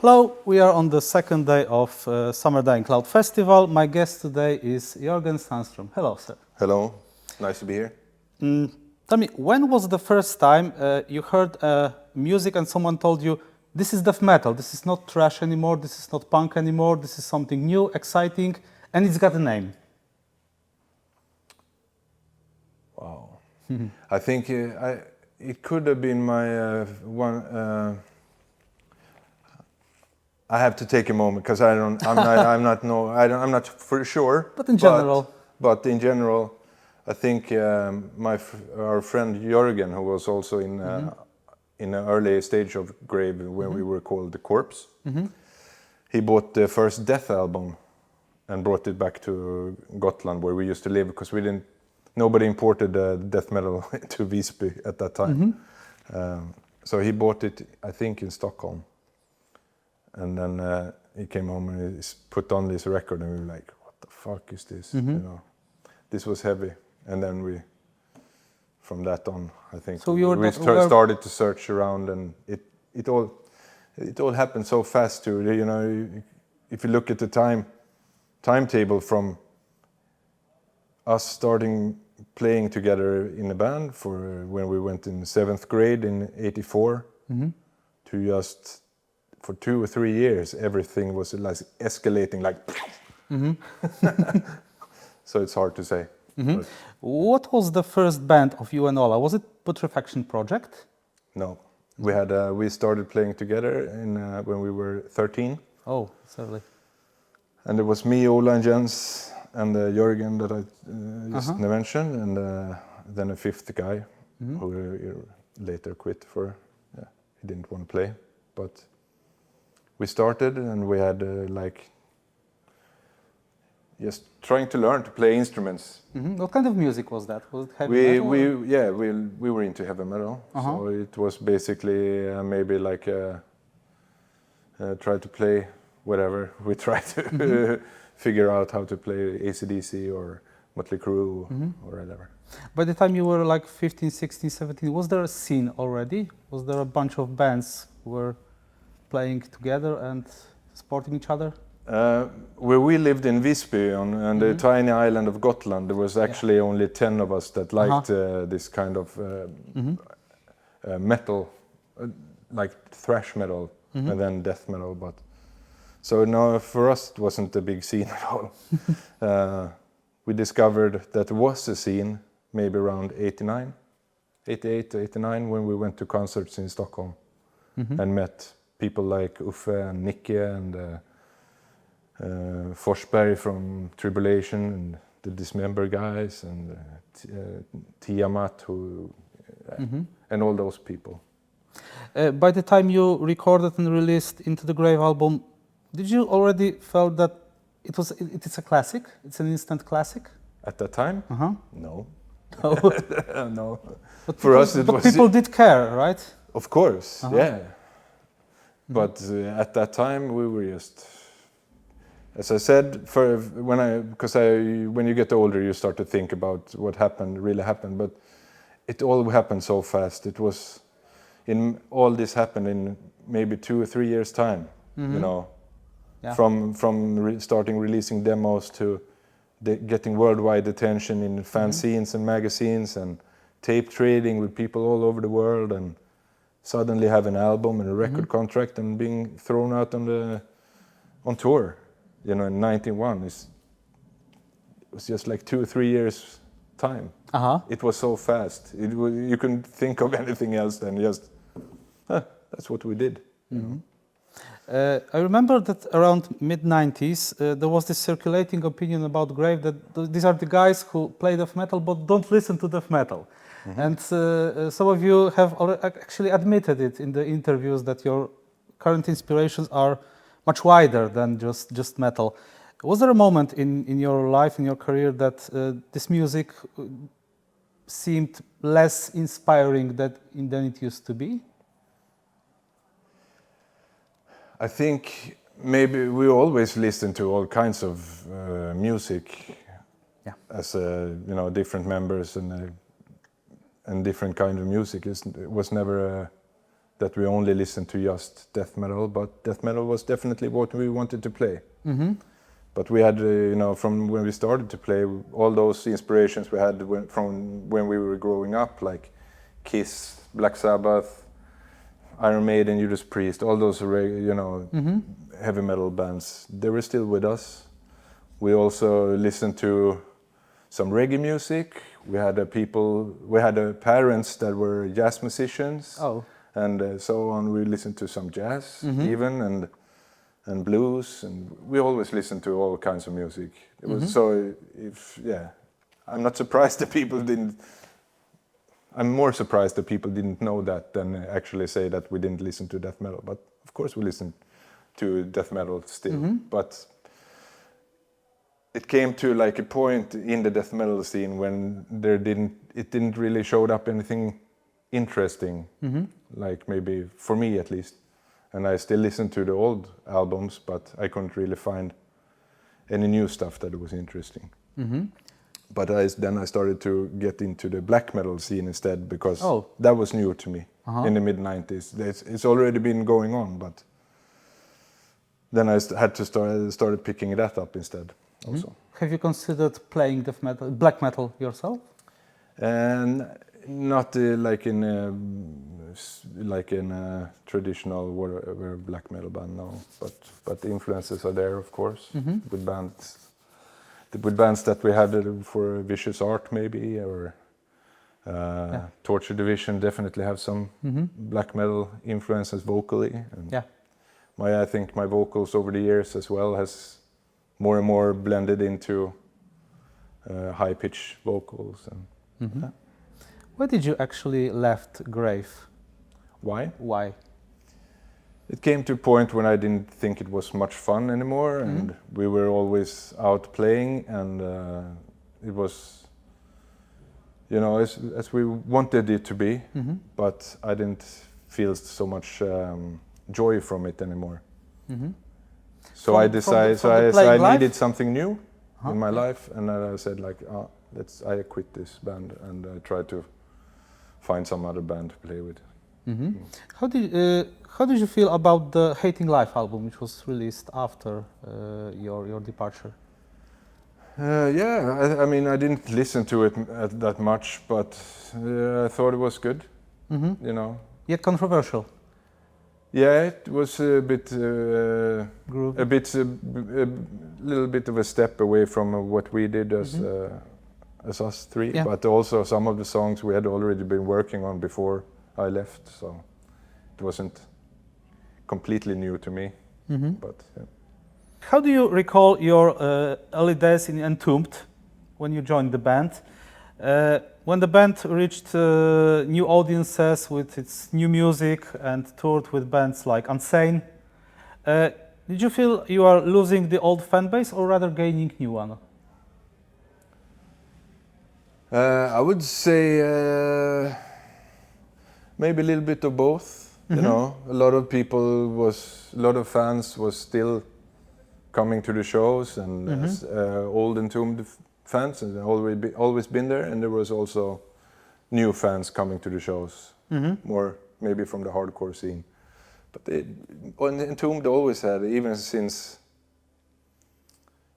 Hello, we are on the second day of Summer Day in Cloud Festival. My guest today is Jörgen Sandström. Hello, sir. Hello, nice to be here. Tell me, when was the first time you heard music and someone told you, this is death metal, this is not thrash anymore, this is not punk anymore, this is something new, exciting, and it's got a name? Wow. I think it could have been my one. I have to take a moment because I'm not for sure. But in general. But in general, I think our friend Jörgen, who was also in an early stage of Grave when we were called the Corpse, he bought the first Death album and brought it back to Gotland where we used to live because nobody imported death metal to Visby at that time. So he bought it, I think, in Stockholm. And then he came home and he put on this record and we were like, what the fuck is this? You know, this was heavy. And then from that on, I think so we started to search around, and it all happened so fast too. You know, if you look at the timetable from us starting playing together in a band for when we went in 7th grade in '84 to just for 2 or 3 years, everything was like escalating like. So it's hard to say. What was the first band of you and Ola? Was it Putrefaction Project? No, we started playing together when we were 13. Oh, certainly. And it was me, Ola, and Jens, and Jörgen that I just mentioned, and then a fifth guy who later quit he didn't want to play, but. We started and we had just trying to learn to play instruments. What kind of music was that? Was it heavy metal? We were into heavy metal, so it was basically maybe like try to play whatever. We tried to figure out how to play AC/DC or Mötley Crüe or whatever. By the time you were like 15, 16, 17, was there a scene already? Was there a bunch of bands who were playing together and supporting each other? Where we lived in Visby on the tiny island of Gotland, there was actually only 10 of us that liked this kind of metal, like thrash metal and then death metal. But so no, for us it wasn't a big scene at all. We discovered that there was a scene maybe around 88 to 89 when we went to concerts in Stockholm and met people like Uffe and Nicke and Forsberg from Tribulation and the Dismember guys and Tiamat and all those people. By the time you recorded and released Into the Grave album, did you already felt that it's a classic? It's an instant classic? At that time? No. No. But for us it was... people did care, right? Of course, yeah. But at that time we were just, as I said, when you get older you start to think about what really happened, but it all happened so fast. It was, all this happened in maybe 2 or 3 years' time, you know, from starting releasing demos to getting worldwide attention in fanzines and magazines and tape trading with people all over the world and suddenly have an album and a record contract and being thrown out on tour, you know, in '91. It was just like 2 or 3 years time. It was so fast. You couldn't think of anything else than just, that's what we did. You know? I remember that around mid-90s there was this circulating opinion about Grave that these are the guys who play death metal but don't listen to death metal. And some of you have actually admitted it in the interviews that your current inspirations are much wider than just metal. Was there a moment in your life, in your career, that this music seemed less inspiring than it used to be? I think maybe we always listen to all kinds of music as different members and different kind of music. It was never that we only listened to just death metal, but death metal was definitely what we wanted to play. But we had, from when we started to play, all those inspirations we had from when we were growing up, like Kiss, Black Sabbath, Iron Maiden, Judas Priest, all those, heavy metal bands, they were still with us. We also listened to some reggae music. We had parents that were jazz musicians, and so on. We listened to some jazz even, and blues, and we always listened to all kinds of music. It was I'm not surprised that people didn't. I'm more surprised that people didn't know that than actually say that we didn't listen to death metal. But of course we listened to death metal still. But it came to like a point in the death metal scene when it didn't really show up anything interesting, like maybe for me at least. And I still listened to the old albums, but I couldn't really find any new stuff that was interesting. But then I started to get into the black metal scene instead, because that was new to me in the mid-90s. It's already been going on, but then I had to started picking that up instead also. Have you considered playing black metal yourself? And not like in a traditional black metal band, no. But the influences are there, of course, with bands that we had for Vicious Art maybe, or Torture Division definitely have some black metal influences vocally. And I think my vocals over the years as well has more and more blended into high pitch vocals. And Why did you actually left Grave? Why? It came to a point when I didn't think it was much fun anymore, and we were always out playing, and it was, as we wanted it to be, but I didn't feel so much joy from it anymore. So I decided, I needed something new in my life, and I said I quit this band, and I tried to find some other band to play with. How did you feel about the Hating Life album, which was released after your departure? I mean, I didn't listen to it that much, but I thought it was good. Yet controversial. Yeah, it was a bit, a little bit of a step away from what we did as us three. But also some of the songs we had already been working on before I left, so it wasn't completely new to me. But how do you recall your early days in Entombed when you joined the band? When the band reached new audiences with its new music and toured with bands like Unsane, did you feel you are losing the old fan base or rather gaining new one? I would say maybe a little bit of both. A lot of fans was still coming to the shows, and old Entombed fans, and always been there, and there was also new fans coming to the shows, more maybe from the hardcore scene. But Entombed always had, even since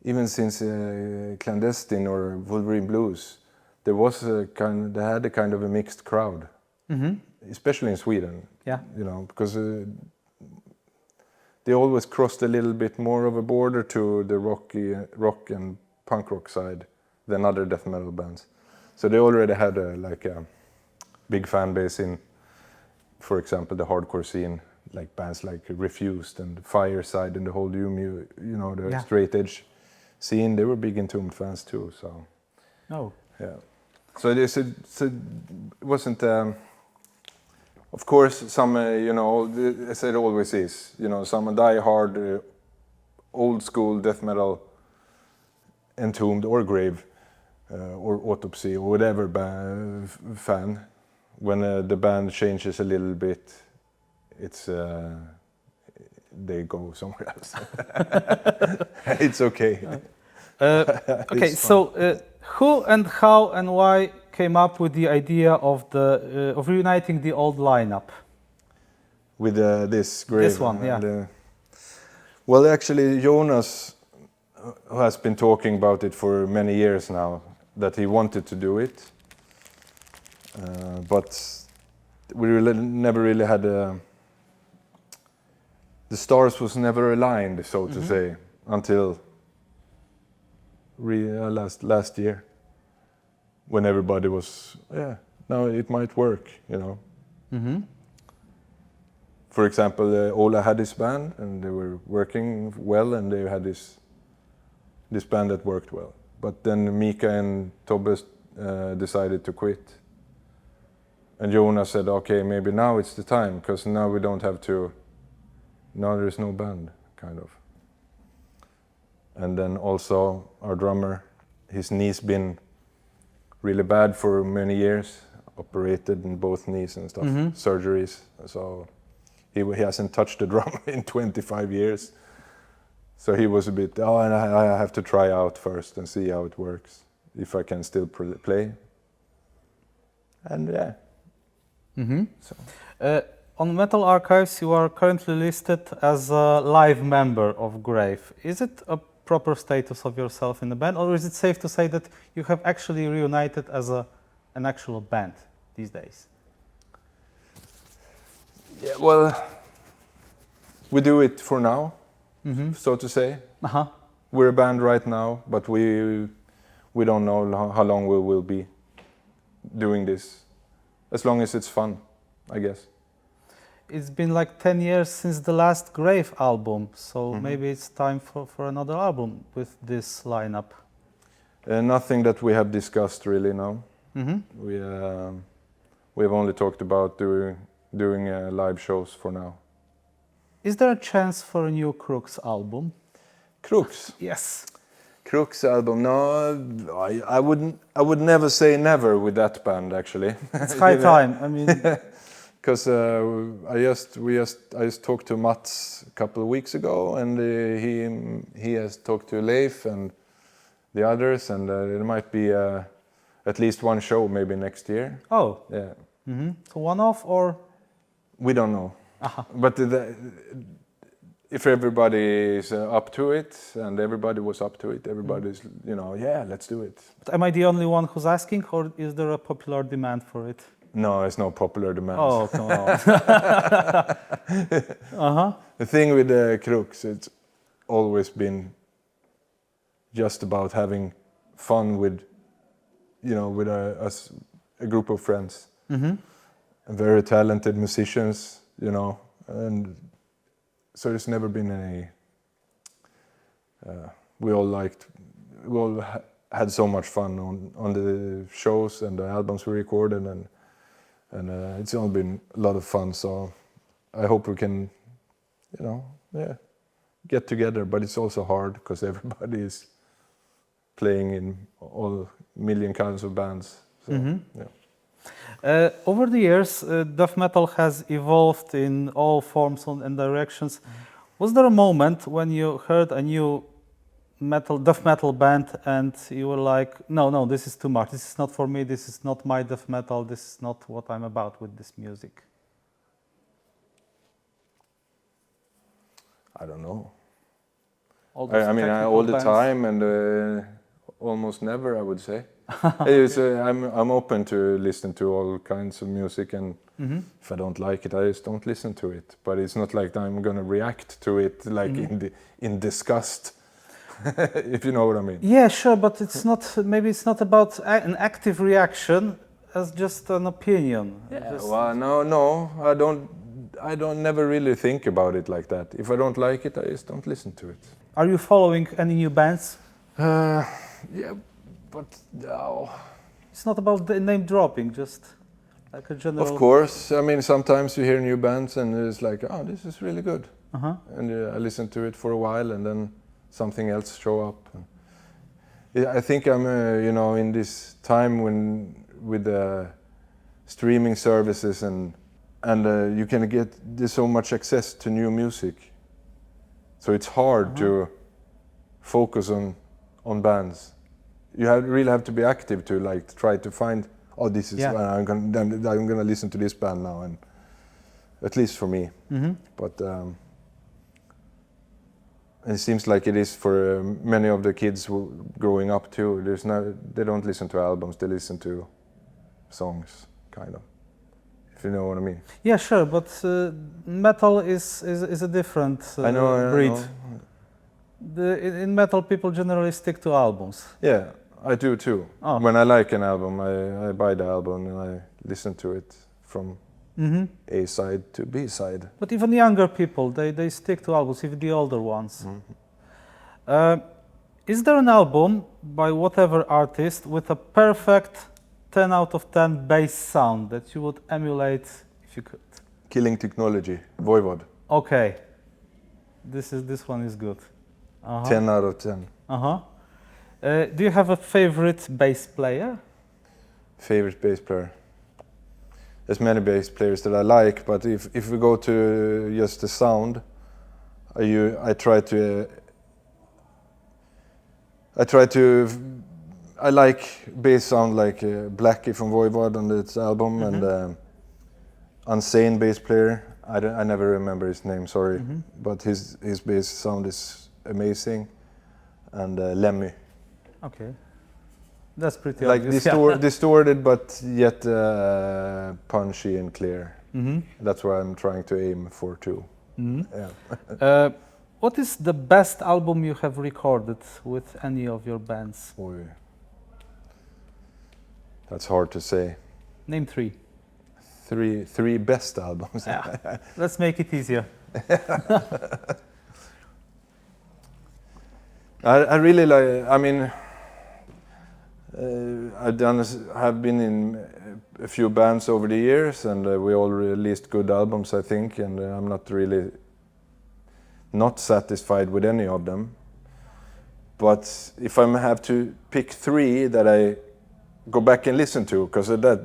Clandestine or Wolverine Blues, they had a kind of a mixed crowd, especially in Sweden. Because they always crossed a little bit more of a border to the rock and punk rock side than other death metal bands. So they already had a big fan base in, for example, the hardcore scene, like bands like Refused and Fireside and the whole the straight edge scene. They were big Entombed fans too. So so it wasn't. Of course, some as it always is, some die-hard, old school death metal, Entombed or Grave, or Autopsy or whatever fan, when the band changes a little bit, it's they go somewhere else. It's okay. Okay, so who and how and why came up with the idea of reuniting the old lineup? with this grave. This one, yeah. And, well, actually, Jonas has been talking about it for many years now, that he wanted to do it, but we never really had the stars was never aligned, so to say, until last year, when everybody was, now it might work, you know. For example, Ola had his band, and they were working well, and they had this band that worked well. But then Mika and Tobias decided to quit. And Jonas said, okay, maybe now it's the time, because now we don't have to, now there's no band, kind of. And then also our drummer, his knee's been really bad for many years, operated in both knees and stuff, surgeries. So he hasn't touched the drum in 25 years. So he was a bit, and I have to try out first and see how it works, if I can still play. And yeah. So. On Metal Archives, you are currently listed as a live member of Grave. Is it a proper status of yourself in the band, or is it safe to say that you have actually reunited as an actual band these days? Yeah, well, we do it for now, so to say. We're a band right now, but we don't know how long we will be doing this. As long as it's fun, I guess. It's been like 10 years since the last Grave album, so maybe it's time for another album with this lineup. Nothing that we have discussed really, no. We have only talked about doing live shows for now. Is there a chance for a new Crooks album? Crooks? Yes. Crooks album? No, I would never say never with that band, actually. It's high time. I mean, because I just talked to Mats a couple of weeks ago, and he has talked to Leif and the others, and there might be at least one show maybe next year. Oh. Yeah. So one-off or? We don't know. But if everybody is up to it, and everybody was up to it, everybody's, yeah, let's do it. But am I the only one who's asking, or is there a popular demand for it? No, there's no popular demand. Oh, come on. The thing with the Crooks, it's always been just about having fun with, with a group of friends. Very talented musicians, and so there's never been any. We all had so much fun on the shows and the albums we recorded, and it's all been a lot of fun. So I hope we can, get together. But it's also hard because everybody is playing in all million kinds of bands. So, yeah. Over the years, death metal has evolved in all forms and directions. Was there a moment when you heard a new death metal band and you were like, no, this is too much. This is not for me. This is not my death metal. This is not what I'm about with this music. I don't know. All the time and almost never, I would say. I'm open to listen to all kinds of music, and if I don't like it, I just don't listen to it. But it's not like I'm gonna react to it like in disgust, if you know what I mean. Yeah, sure, but it's not. Maybe it's not about an active reaction as just an opinion. Yeah, well, no, I don't never really think about it like that. If I don't like it, I just don't listen to it. Are you following any new bands? Yeah. But no. It's not about the name dropping, just like a general. Of course, I mean sometimes you hear new bands and it's like, oh, this is really good, and I listen to it for a while, and then something else show up. I think I'm, in this time with streaming services and you can there's so much access to new music, so it's hard to focus on bands. You really have to be active to try to find. Oh, this is I'm gonna listen to this band now, at least for me. But it seems like it is for many of the kids growing up too. They don't listen to albums; they listen to songs, kind of. If you know what I mean. Yeah, sure, but metal is a different breed. In metal, people generally stick to albums. Yeah, I do too. Oh. When I like an album, I buy the album and I listen to it from A side to B side. But even younger people, they stick to albums, even the older ones. Is there an album by whatever artist with a perfect 10 out of 10 bass sound that you would emulate if you could? Killing Technology, Voivod. Okay, this one is good. 10 out of 10. Do you have a favorite bass player? Favorite bass player? There's many bass players that I like, but if we go to just the sound, I like bass sound like Blackie from Voivod on its album, and Unsane bass player. I never remember his name, sorry, but his bass sound is amazing, and Lemmy. Okay, that's pretty like obvious. distorted, but yet punchy and clear. That's what I'm trying to aim for too. Yeah. What is the best album you have recorded with any of your bands? Oy. That's hard to say. Name three. Three best albums. Yeah. Let's make it easier. I really like. I mean, have been in a few bands over the years, and we all released good albums, I think. And I'm not really not satisfied with any of them. But if I have to pick three that I go back and listen to, because that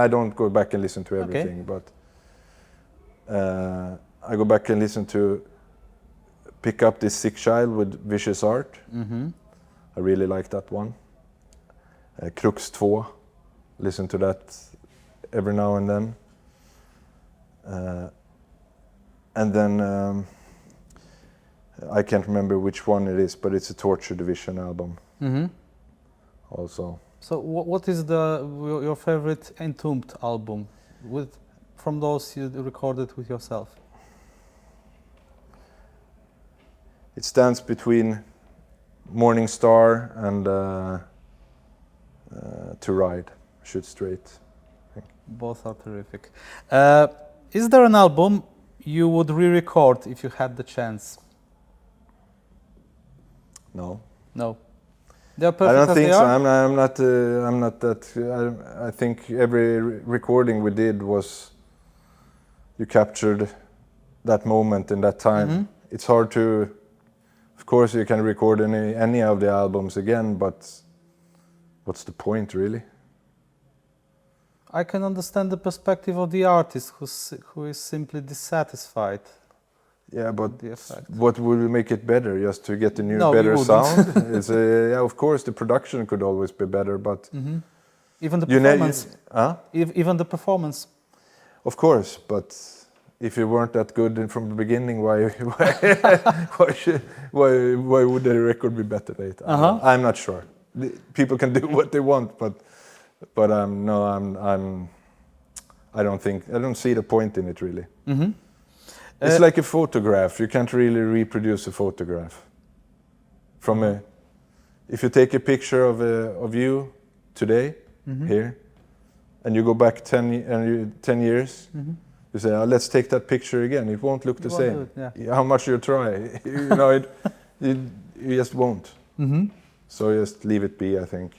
I don't go back and listen to everything, but I go back and listen to. Pick up This Sick Child with Vicious Art. I really like that one. Crux 2, listen to that every now and then. And then I can't remember which one it is, but it's a Torture Division album. Also. So what is your favorite Entombed album from those you recorded with yourself? It stands between Morning Star and To Ride, Shoot Straight. Both are terrific. Is there an album you would re-record if you had the chance? No. No. They're perfect. I don't think so. Are? I'm not that. I think every recording we did was you captured that moment in that time. It's hard to. Of course, you can record any of the albums again, but what's the point, really? I can understand the perspective of the artist who is simply dissatisfied. Yeah, but the effect. What would make it better? Just to get a new, No, better sound? Yeah, of course, the production could always be better, but even the performance. Even the performance. Of course, but if you weren't that good from the beginning, why would the record be better later? I'm not sure. People can do what they want, but I don't see the point in it really. It's like a photograph. You can't really reproduce a photograph. If you take a picture of you today here, and you go back 10 years. You say, let's take that picture again. It won't look the same. How much you try, you just won't. So just leave it be, I think.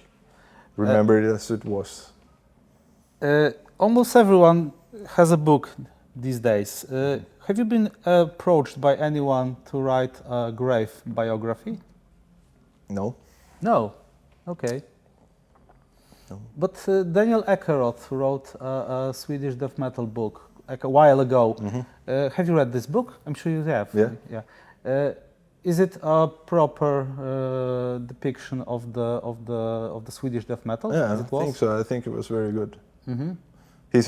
Remember it as it was. Almost everyone has a book these days. Have you been approached by anyone to write a grave biography? No. No? Okay. No. But Daniel Ekeroth wrote a Swedish death metal book like a while ago. Have you read this book? I'm sure you have. Yeah. Is it a proper depiction of the Swedish death metal? Yeah, I think so. I think it was very good. he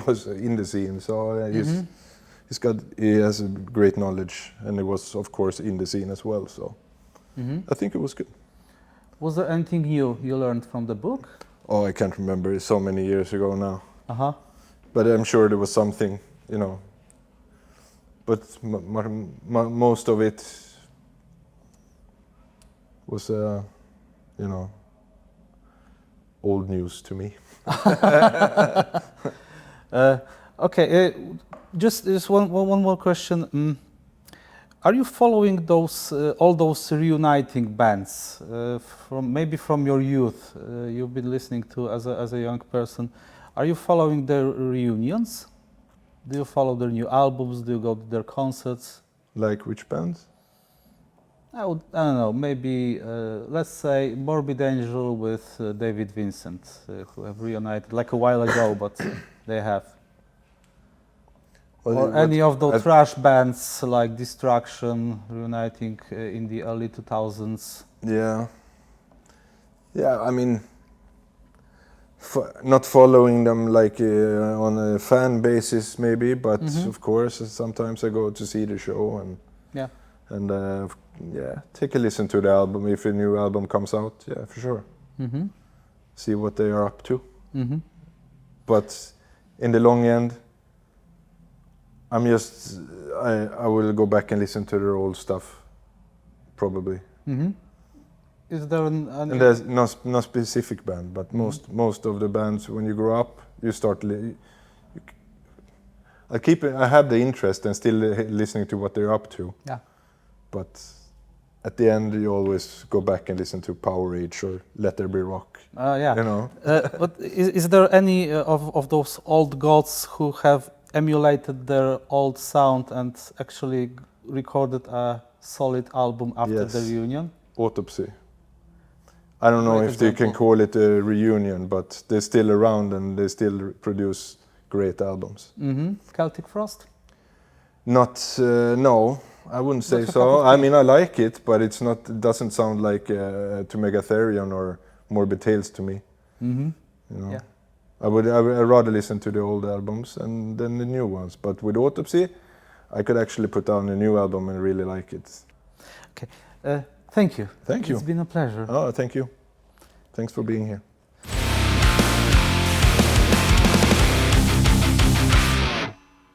was in the scene, so he has a great knowledge, and he was of course in the scene as well. So I think it was good. Was there anything new you learned from the book? Oh, I can't remember. It's so many years ago now. But I'm sure there was something, you know. But most of it was, you know, old news to me. Okay, just one more question. Are you following those all those reuniting bands from your youth? You've been listening to as a young person. Are you following their reunions? Do you follow their new albums? Do you go to their concerts? Like which bands? I don't know. Maybe let's say Morbid Angel with David Vincent, who have reunited like a while ago, but they have. Well, or any of those thrash bands like Destruction reuniting in the early 2000s. Yeah. I mean, not following them like on a fan basis maybe, but of course sometimes I go to see the show and take a listen to the album if a new album comes out. Yeah, for sure. See what they are up to. But in the long end, I will go back and listen to their old stuff, probably. Is there and there's no specific band, but most of the bands, when you grow up, you start. I have the interest and still listening to what they're up to. Yeah. But at the end, you always go back and listen to Power Age or Let There Be Rock. Yeah. You know. But is there any of those old gods who have emulated their old sound and actually recorded a solid album after the reunion? Autopsy. I don't know if they can call it a reunion, but they're still around and they still produce great albums. Celtic Frost? Not, no, I wouldn't say so. I mean, I like it, but it doesn't sound like to Megatherion or Morbid Tales to me. You know? Yeah. I'd rather listen to the old albums and then the new ones. But with Autopsy, I could actually put down a new album and really like it. Okay. Thank you. Thank you. It's been a pleasure. Oh, thank you. Thanks for being here.